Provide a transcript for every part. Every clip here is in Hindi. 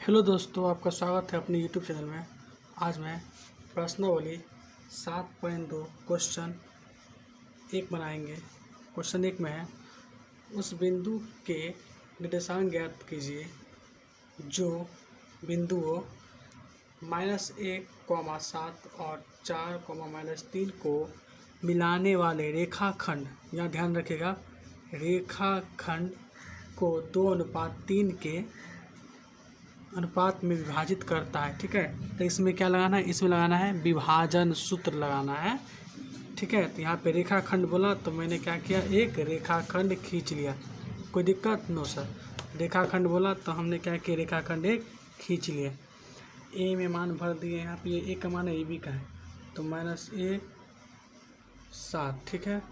हेलो दोस्तों, आपका स्वागत है अपने यूट्यूब चैनल में। आज मैं प्रश्नावली 7.2 क्वेश्चन एक बनाएंगे। क्वेश्चन एक में है, उस बिंदु के निर्देशांक ज्ञात कीजिए जो बिंदुओं -1, 7 और 4, -3 को मिलाने वाले रेखाखंड, यहाँ ध्यान रखिएगा, रेखाखंड को 2:3 के अनुपात में विभाजित करता है। ठीक है, तो इसमें क्या लगाना है? इसमें लगाना है विभाजन सूत्र लगाना है। ठीक है, तो यहाँ पे रेखाखंड बोला तो मैंने क्या किया, एक रेखाखंड खींच लिया। कोई दिक्कत? No sir. रेखाखंड बोला तो हमने क्या किया, रेखाखंड एक खींच लिया। ए में मान भर दिए, यहाँ पे ए का मान है, ए बी का है, तो -1, 7। ठीक है,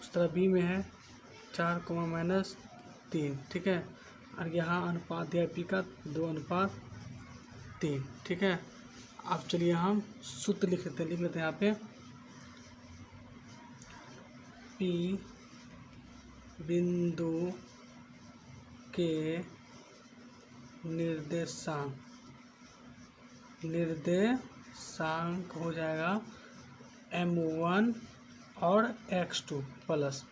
उस तरह बी में है 4, -3। ठीक है, और यहाँ अनुपात दिया पी का 2:3। ठीक है, अब चलिए हम सूत्र लिख लेते हैं यहाँ पे। पी बिंदु के निर्देशांक हो जाएगा m1 और x2 प्लस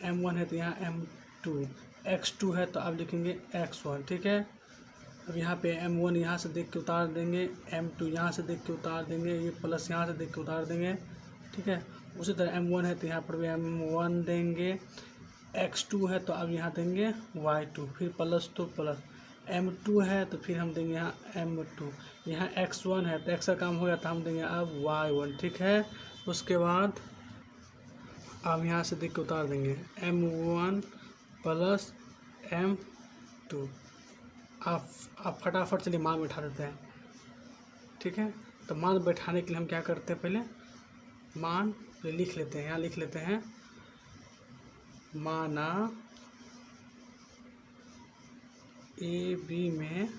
m1 है तो यहाँ m2, x2 है तो अब लिखेंगे x1। ठीक है, अब यहाँ पे m1 यहाँ से देख के उतार देंगे, m2 यहाँ से देख के उतार देंगे, ये प्लस यहाँ से देख के उतार देंगे। ठीक है, उसी तरह m1 है तो यहाँ पर भी m1 देंगे, x2 है तो अब यहाँ देंगे y2, फिर प्लस तो प्लस, m2 है तो फिर हम देंगे यहाँ m2, यहाँ x1 है तो x का काम हो गया तो हम देंगे अब y1। ठीक है, उसके बाद अब यहाँ से देख के उतार देंगे m1 प्लस m2। आप फटाफट चलिए मान बैठा देते हैं। ठीक है, तो मान बैठाने के लिए हम क्या करते हैं, पहले मान लिख लेते हैं। यहाँ लिख लेते हैं, माना ए बी में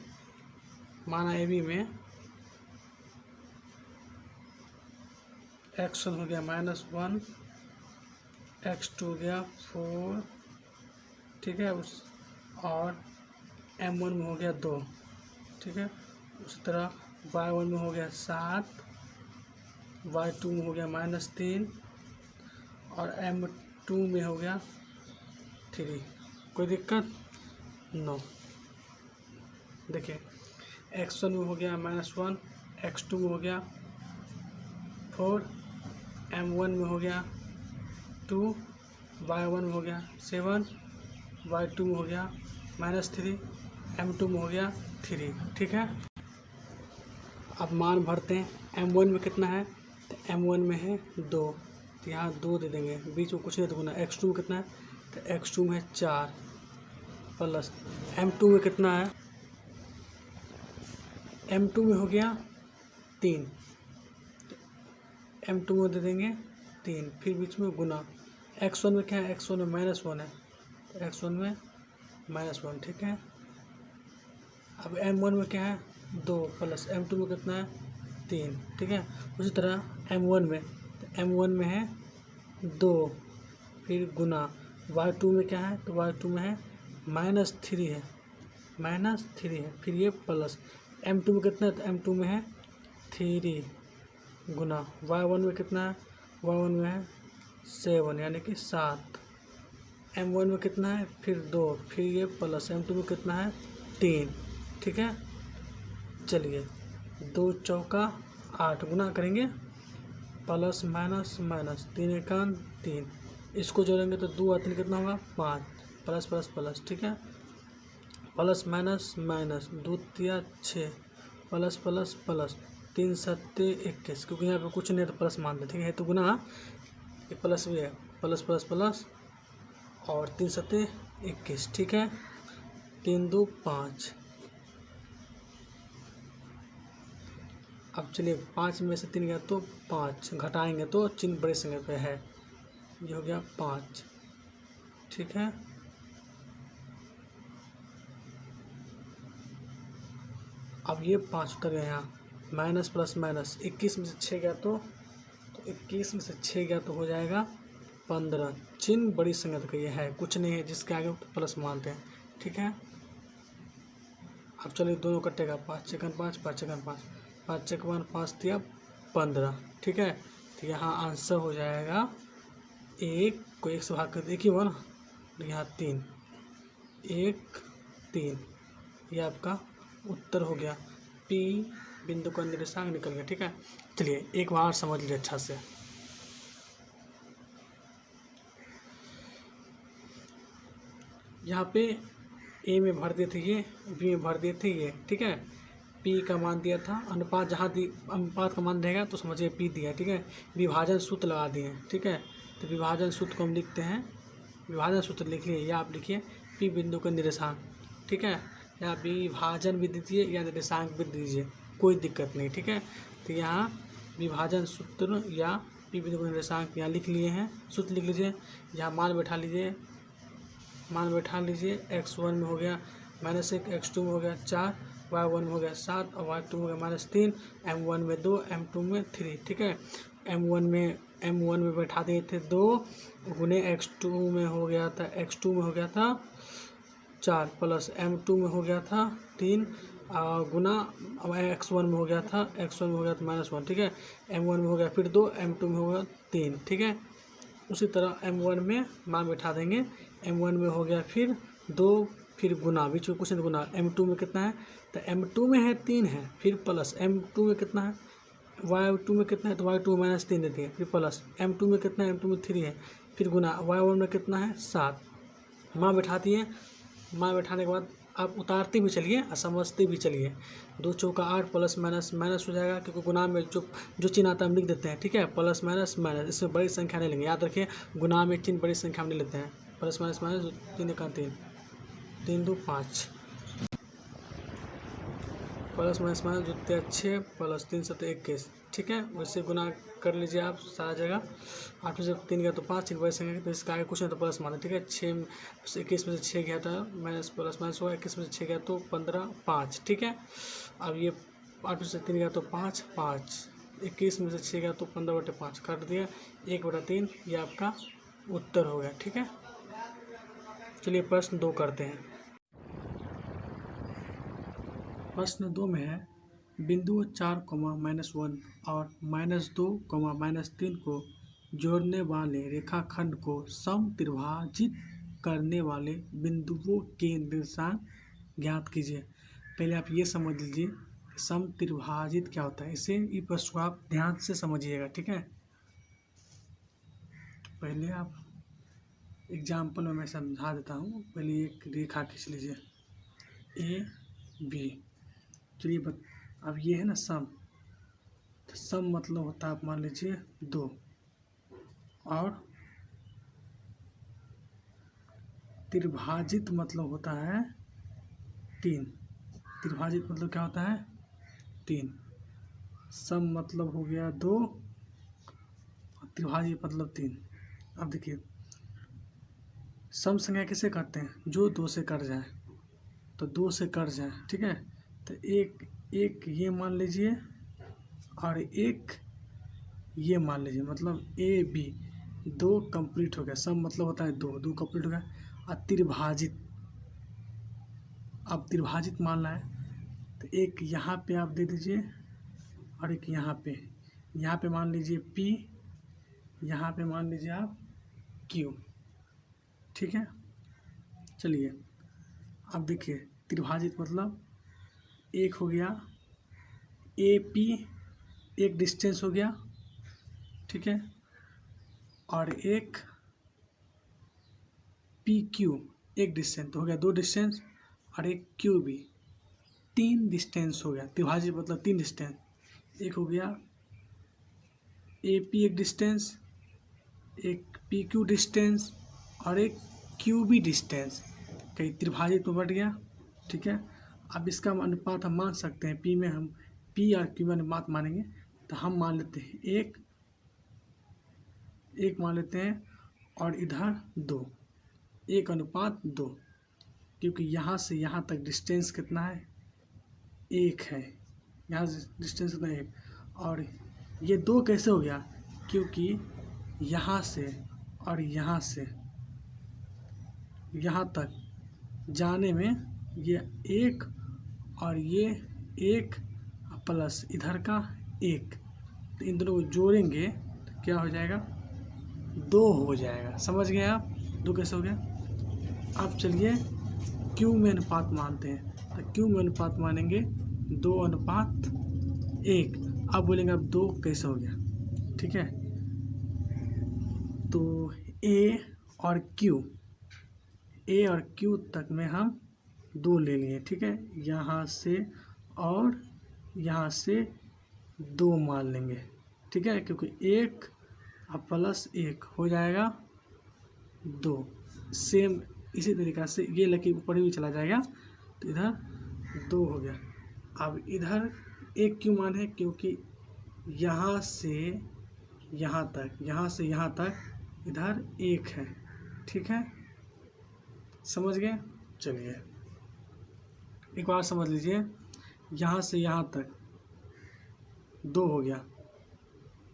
x1 हो गया -1, x2 हो गया 4। ठीक है, उस और m1 में हो गया 2। ठीक है, उसी तरह y1 में हो गया 7, y2 में हो गया -3 और m2 में हो गया 3। कोई दिक्कत? नो। देखिए, x1 में हो गया -1, x2 में हो गया 4, m1 में हो गया 2, y1 में हो गया 7, y2 में हो गया -3, m2 में हो गया 3। ठीक है, अब मान भरते हैं। m1 में कितना है, तो m1 में है 2, तो यहाँ 2 दे देंगे, बीच में कुछ नहीं तो गुना। x2 में कितना है, तो x2 में है 4 प्लस m2 में कितना है, m2 में हो गया 3, m2 में दे देंगे 3, फिर बीच में गुना। x1 में क्या है, x1 में -1 है, तो x1 में -1। ठीक है, अब m1 में क्या है 2 प्लस m2 में कितना है 3। ठीक है, उसी तरह m1 में, तो m1 में है 2, फिर गुना। y2 में क्या है, तो y2 में है -3 है, फिर ये प्लस। m2 में कितना है, तो m2 में है 3 गुना। y1 में कितना है, y1 में है 7 यानी कि 7। m1 में कितना है, फिर 2, फिर ये प्लस, m2 में कितना है 3। ठीक है, चलिए 2 चौका 8 गुना करेंगे, प्लस माइनस माइनस, 3 एकान 3, इसको जोड़ेंगे तो 2 और 3 कितना होगा 5, प्लस प्लस प्लस। ठीक है, प्लस माइनस माइनस, 2 तिया 6, प्लस प्लस प्लस, 3 सत्ते 21, क्योंकि यहाँ पे कुछ नहीं है तो प्लस मान दें। ठीक है, तो गुना ये प्लस भी है, प्लस प्लस प्लस और 3 सत्ते 21। ठीक है, 3 2 5। अब चलिए 5 में से 3 गया तो 5, घटाएंगे तो चिन्ह बड़े संख्या पे है, ये हो गया 5। ठीक है, अब ये 5 उतर गया यहाँ, माइनस प्लस माइनस, 21 में से 6 गया तो 21 में से 6 गया तो हो जाएगा 15। चिन्ह बड़ी संख्या का ये है, कुछ नहीं है जिसके आगे प्लस मानते हैं। ठीक है, अब चलिए दोनों कटेगा, 5 चेकन 5, 5 चेकन 5, 5 चेकन 5 दिया 15, ठीक है। तो यहाँ आंसर हो जाएगा 1 को 1 से भाग कर 1 ही हुआ ना, तो यहाँ 3, 1 3, ये आपका उत्तर हो गया। P बिंदु का निर्देशांक निकल गया, ठीक है। चलिए एक बार समझ लीजिए अच्छा से। यहाँ पे A में भर दिए थे ये, B में भर दिए थे ये, ठीक है। P का मान दिया था, अनुपात जहाँ अनुपात का मान रहेगा तो समझिए P दिया है, ठीक है। विभाजन सूत्र लगा दिए हैं, ठीक है। तो विभाजन सूत्र को हम लिखते हैं, विभाजन सूत्र लिख लिए, या आप लिखिए P बिंदु का निर्देशांक, ठीक है। या विभाजन भी दीजिए या निर्देशांक भी दीजिए, कोई दिक्कत नहीं, ठीक है। तो यहाँ विभाजन सूत्र या P बिंदु का निर्देशांक यहाँ लिख लिए हैं, सूत्र लिख लीजिए। यहाँ मान बैठा लीजिए, मान बैठा लीजिए। x1 में हो गया -1, x2 में हो गया 4, y1 में हो गया 7 और y2 में हो गया -3, m1 में 2, m2 में 3, ठीक है। m1 में बैठा दिए थे 2 गुने x2 में हो गया था, x2 में हो गया था 4 प्लस m2 में हो गया था 3 गुना x1 में हो गया था, x1 में हो गया था -1, ठीक है। m1 में हो गया फिर 2, m2 में हो गया 3, ठीक है। उसी तरह m1 में मान बैठा देंगे, m1 में हो गया फिर 2, फिर गुना, बीच में कुछ नहीं गुना, m2 में कितना है, तो m2 में है 3 है, फिर प्लस m2 में कितना है, y2 में कितना है, तो y2 में -3 देते हैं, फिर प्लस m2 में कितना है, m2 में 3 है, फिर गुना y1 में कितना है 7। मान बैठाती है, मान बैठाने के बाद आप उतारते भी चलिए और समझते भी चलिए। 2 चौका 8 प्लस माइनस माइनस हो जाएगा, क्योंकि गुना में जो चिन्ह आता है हम लिख देते हैं, ठीक है। प्लस माइनस माइनस, इसमें बड़ी संख्या नहीं लेंगे, याद रखिए गुना में चिन्ह बड़ी संख्या में नहीं लेते हैं। प्लस माइनस माइनस 3 का 3, 3 2 5, प्लस माइनस माइनस 2 3 6 प्लस 3 7 21, ठीक है। वैसे गुना कर लीजिए आप सारा जगह। 8 में से 3 गया तो 5, 3 बड़ी संख्या, तो इसका आगे कुछ नहीं तो प्लस माना, ठीक है। 6 21 में से 6 गया था माइनस प्लस माइनस हुआ, 21 में से 6 गया तो 15 5, ठीक है। अब ये 8 में से 3 गया तो 5 5, 21 में से 6 गया तो 15/5 काट दिया, 1/3, ये आपका उत्तर हो गया, ठीक है। चलिए प्रश्न 2 करते हैं। प्रश्न 2 में है बिंदु 4, -1 और -2, -3 को जोड़ने वाले रेखाखंड को समत्रिभाजित करने वाले बिंदुओं के निर्देशांक ज्ञात कीजिए। पहले आप ये समझ लीजिए समत्रिभाजित क्या होता है, इसे इस प्रश्न को आप ध्यान से समझिएगा, ठीक है। पहले आप एग्जाम्पल में मैं समझा देता हूँ। पहले एक रेखा खींच लीजिए AB। चलिए अब ये है ना सम, तो सम मतलब होता है आप मान लीजिए 2, और त्रिभाजित मतलब होता है 3। त्रिभाजित मतलब क्या होता है 3। सम मतलब हो गया 2 और त्रिभाजित मतलब 3। अब देखिए सम संख्या किसे करते हैं, जो 2 से कट जाए, तो 2 से कट जाए, ठीक है। तो एक ये मान लीजिए और एक ये मान लीजिए, मतलब AB 2 कंप्लीट हो गया। सम मतलब होता है 2 कंप्लीट हो गया। और त्रिभाजित, अब त्रिभाजित मानना है तो एक यहाँ पे आप दे दीजिए और एक यहाँ पे मान लीजिए P, यहाँ पे मान लीजिए आप Q, ठीक है। चलिए अब देखिए त्रिभाजित मतलब एक हो गया AP, एक डिस्टेंस हो गया, ठीक है, और एक PQ एक डिस्टेंस, तो हो गया 2 डिस्टेंस, और एक QB 3 डिस्टेंस हो गया। त्रिभाजित मतलब 3 डिस्टेंस, एक हो गया AP एक डिस्टेंस, एक PQ डिस्टेंस और एक QB डिस्टेंस, कहीं त्रिभाजित में बढ़ गया, ठीक है। अब इसका अनुपात हम मान सकते हैं, P में हम P और Q में अनुपात मानेंगे, तो हम मान लेते हैं एक मान लेते हैं, और इधर 2, 1:2, क्योंकि यहाँ से यहाँ तक डिस्टेंस कितना है 1 है, यहाँ से डिस्टेंस कितना है 1, और ये 2 कैसे हो गया, क्योंकि यहाँ से और यहाँ से यहाँ तक जाने में ये 1 और ये 1 प्लस इधर का 1, तो इन दोनों को जोड़ेंगे तो क्या हो जाएगा, 2 हो जाएगा। समझ गए आप? 2 कैसे हो गया? अब चलिए क्यू में अनुपात मानते हैं, तो क्यू में अनुपात मानेंगे 2:1। अब बोलेंगे अब 2 कैसे हो गया, ठीक है? तो ए और क्यू तक में हम 2 ले लिए, ठीक है? यहाँ से और यहाँ से 2 मान लेंगे, ठीक है? क्योंकि 1 प्लस 1 हो जाएगा 2। सेम इसी तरीक़ा से ये लकीर ऊपर भी चला जाएगा, तो इधर 2 हो गया। अब इधर 1 क्यों मान है? क्योंकि यहाँ से यहाँ तक इधर 1 है, ठीक है? समझ गए? चलिए एक बार समझ लीजिए, यहाँ से यहाँ तक 2 हो गया,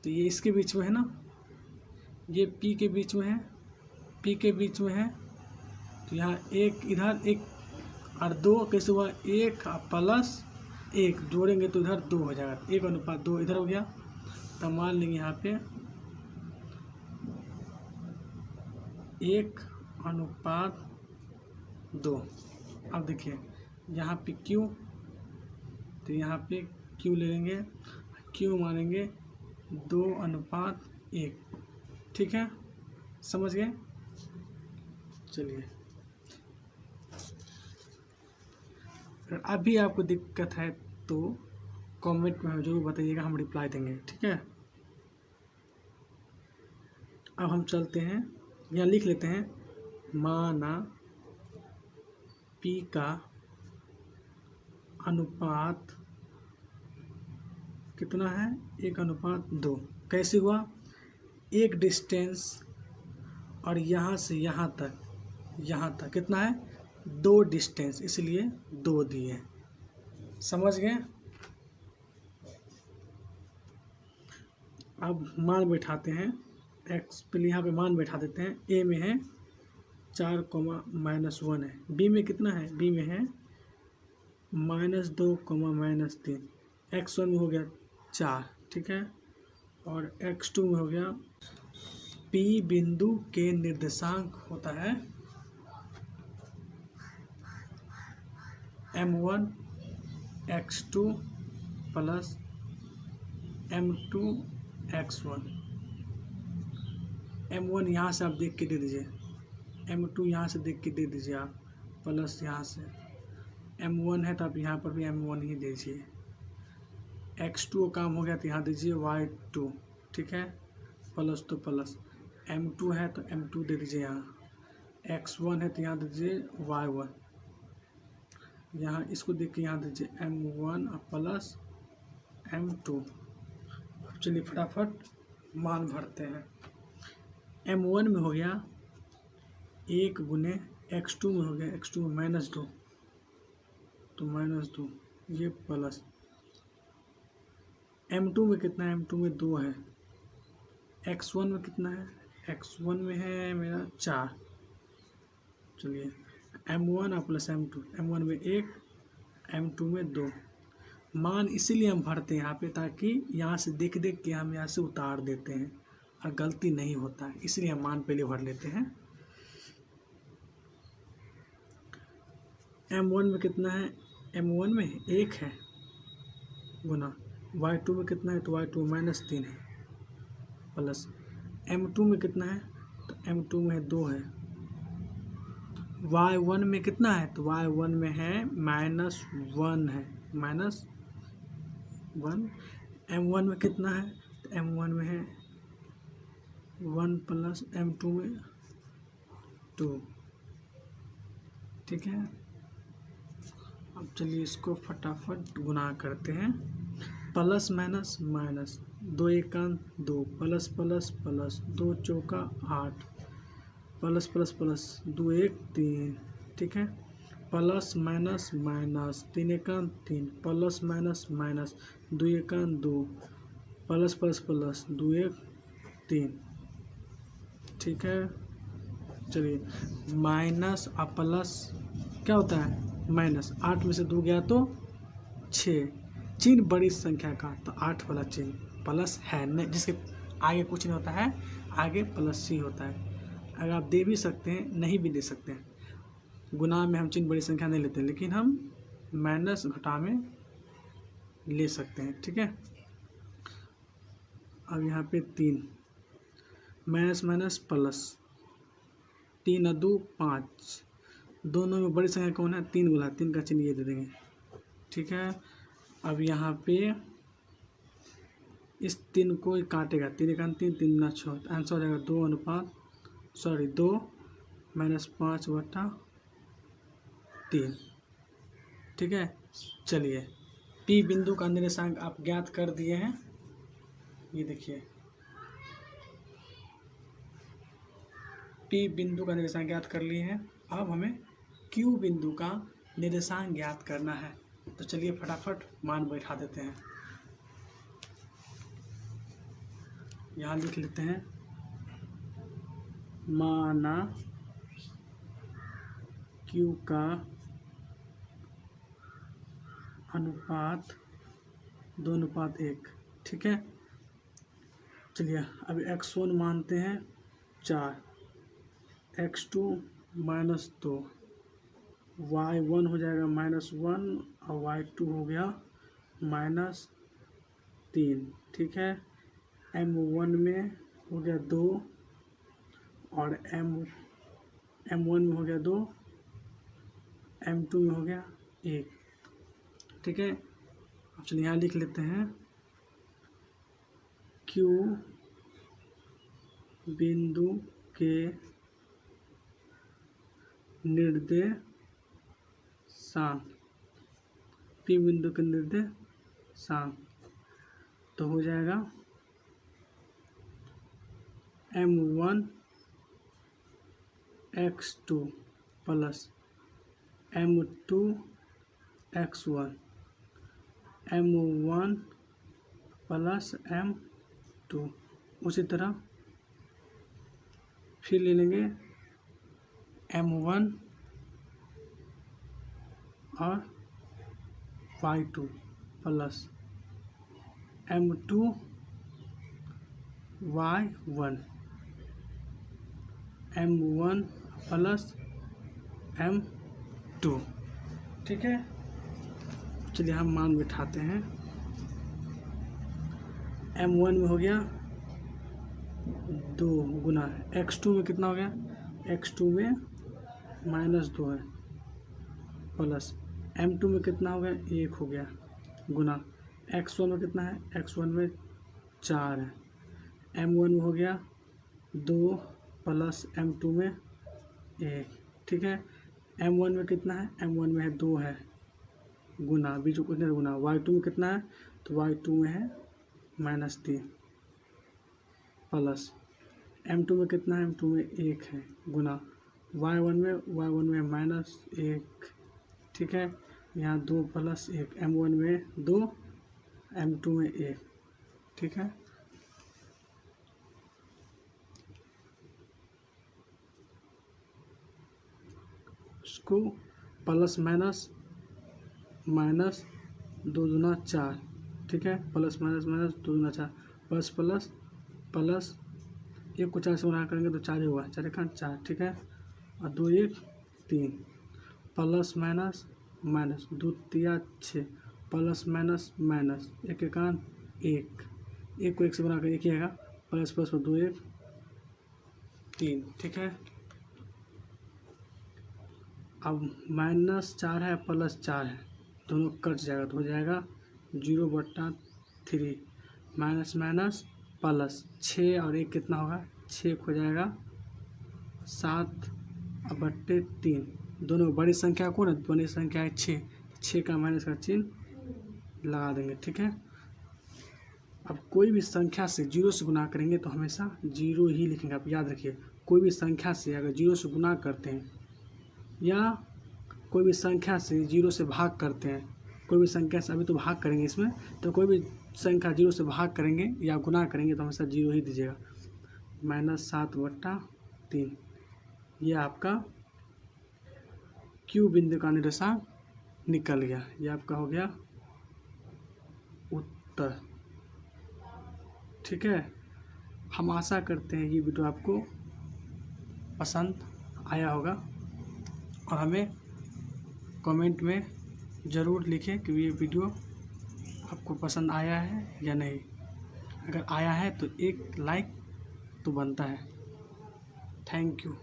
तो ये इसके बीच में है ना, ये P के बीच में है, तो यहाँ 1 इधर 1 और 2 कैसे हुआ, 1 प्लस 1 जोड़ेंगे तो इधर 2 हो जाएगा, 1:2 इधर हो गया। तो मान लेंगे यहाँ पे 1:2। अब देखिए यहाँ पे Q, तो यहाँ पे Q ले लेंगे, Q मानेंगे 2:1, ठीक है? समझ गए? चलिए अगर अभी आपको दिक्कत है तो कमेंट में जरूर बताइएगा, हम रिप्लाई देंगे, ठीक है? अब हम चलते हैं, यहाँ लिख लेते हैं, माना P का अनुपात कितना है, 1:2। कैसे हुआ? एक डिस्टेंस और यहाँ से यहाँ तक कितना है, 2 डिस्टेंस, इसलिए 2 दिए। समझ गए? अब मान बैठाते हैं, x पहले यहाँ पे मान बैठा देते हैं। a में है 4, -1 है, b में कितना है, b में है -2, -3, x1 में हो गया 4, ठीक है? और x2 में हो गया, P बिंदु के निर्देशांक होता है m1 x2 plus m2 x1। m1 यहाँ से आप देख के दे दीजिए, m2 यहाँ से देख के दे दीजिए आप, प्लस यहाँ से m1 है तो आप यहाँ पर भी m1 ही दीजिए। x2 काम हो गया तो यहाँ दीजिए y2, ठीक है? प्लस तो प्लस, m2 है तो m2 दे दीजिए यहाँ, x1 है तो यहाँ दीजिए y1, यहाँ इसको देख के यहाँ दीजिए m1 प्लस m2। अब चलिए फटाफट मान भरते हैं। m1 में हो गया 1 गुने, x2 में हो गया, x2 में -2, तो -2 ये प्लस, m2 में कितना है, m2 में 2 है, x1 में कितना है, x1 में है मेरा 4। चलिए m1 प्लस m2, m1 में 1, m2 में 2। मान इसीलिए हम भरते हैं यहाँ पे, ताकि यहाँ से देख के हम यहाँ से उतार देते हैं और गलती नहीं होता है, इसलिए हम मान पहले भर लेते हैं। m1 में कितना है, m1 में 1 है गुना, y2 में कितना है, तो y2 -3 है, प्लस m2 में कितना है, तो m2 में 2 है, y1 में कितना है, तो y1 में है -1 है, -1। m1 में कितना है, तो m1 में है 1 प्लस m2 में 2, ठीक है? अब चलिए इसको फटाफट गुना करते हैं, plus minus minus, 2 1 2, plus plus plus, 2 चौका 8, प्लस प्लस प्लस, 2 1 3, ठीक है? Plus minus minus, 3 1 3, plus minus minus, 2 1 2, plus plus plus, 2 1 3, ठीक है? चलिए माइनस और प्लस क्या होता है, माइनस, 8 में से 2 गया तो 6 चिन्ह बड़ी संख्या का, तो 8 वाला चिन्ह प्लस है नहीं, जिसके आगे कुछ नहीं होता है, आगे प्लस ही होता है। अगर आप दे भी सकते हैं, नहीं भी दे सकते हैं। गुना में हम चिन्ह बड़ी संख्या नहीं लेते, लेकिन हम माइनस घटा में ले सकते हैं। ठीक है, अब यहाँ पे 3 माइनस माइनस प्लस, 3 और 2 5, दोनों में बड़ी संख्या कौन है? 3 बोला, 3 का चिन्ह ये दे देंगे। ठीक है, अब यहाँ पे इस 3 को काटेगा, 3 1 3, 3 गुना 6, तो आंसर हो जाएगा 2 माइनस 5/3। ठीक है, चलिए पी बिंदु का निर्देशांक आप ज्ञात कर दिए हैं। ये देखिए पी बिंदु का निर्देशांक ज्ञात कर लिए हैं। अब हमें क्यू बिंदु का निर्देशांक ज्ञात करना है। तो चलिए फटाफट मान बैठा देते हैं। यहाँ लिख लेते हैं, माना क्यू का अनुपात 2:1। ठीक है, चलिए अब x1 मानते हैं 4, x2 -2, y1 हो जाएगा -1 और y2 हो गया -3। ठीक है, m1 में हो गया 2 और m1 में हो गया 2, m2 में हो गया 1। ठीक है, अब चलिए यहाँ लिख लेते हैं, Q बिंदु के निर्देशांक, P बिंदु के निर्देशांक तो हो जाएगा m1 x2 plus m2 x1, m1 plus m2। उसी तरह फिर ले लेंगे m1 और y2 plus m2 y1, m1 plus m2। ठीक है, चलिए हम मान बिठाते हैं। m1 में हो गया 2 गुना, x2 में कितना हो गया? x2 में -2 है, प्लस m2 में कितना हो गया? 1 हो गया, गुना x1 में कितना है? x1 में 4 है, m1 में हो गया 2 प्लस m2 में 1। ठीक है, m1 में कितना है? m1 में है 2 है, गुना बीच में कुछ नहीं, गुना y2 में कितना है? तो y2 में है -3 प्लस m2 में कितना है? m2 में 1 है, गुना y1 में -1। ठीक है, यहाँ 2 प्लस 1, m1 में 2, m2 में 1। ठीक है, इसको प्लस माइनस 2 दूना 4। ठीक है, प्लस माइनस 2 दूना 4, प्लस प्लस प्लस 1 को 4 से गुणा करेंगे तो 4 ही होगा, 4 1 4। ठीक है, और 2 1 3, प्लस माइनस 2 3 6, प्लस माइनस 1 1 1, 1 को 1 से गुणा कर 1 ही आएगा, प्लस प्लस 2 1 3। ठीक है, अब -4 है प्लस 4 है, दोनों कट जाएगा तो हो जाएगा 0/3, माइनस माइनस प्लस 6 और 1 कितना होगा? 6 हो जाएगा 7/3। दोनों बड़ी संख्या कौन है? बड़ी संख्या है 6 का माइनस का चिन्ह लगा देंगे। ठीक है, अब कोई भी संख्या से 0 से गुना करेंगे तो हमेशा 0 ही लिखेंगे। आप याद रखिए, कोई भी संख्या से अगर 0 से गुना करते हैं या कोई भी संख्या से 0 से भाग करते हैं, कोई भी संख्या से, अभी तो भाग करेंगे इसमें, तो कोई भी संख्या 0 से भाग करेंगे या गुना करेंगे तो हमेशा 0 ही दीजिएगा। -7/3, ये आपका क्यू बिंदु का निर्देशांक निकल गया। ये आपका हो गया उत्तर। ठीक है, हम आशा करते हैं ये वीडियो आपको पसंद आया होगा और हमें कमेंट में ज़रूर लिखें कि ये वीडियो आपको पसंद आया है या नहीं। अगर आया है तो एक लाइक तो बनता है। Thank you.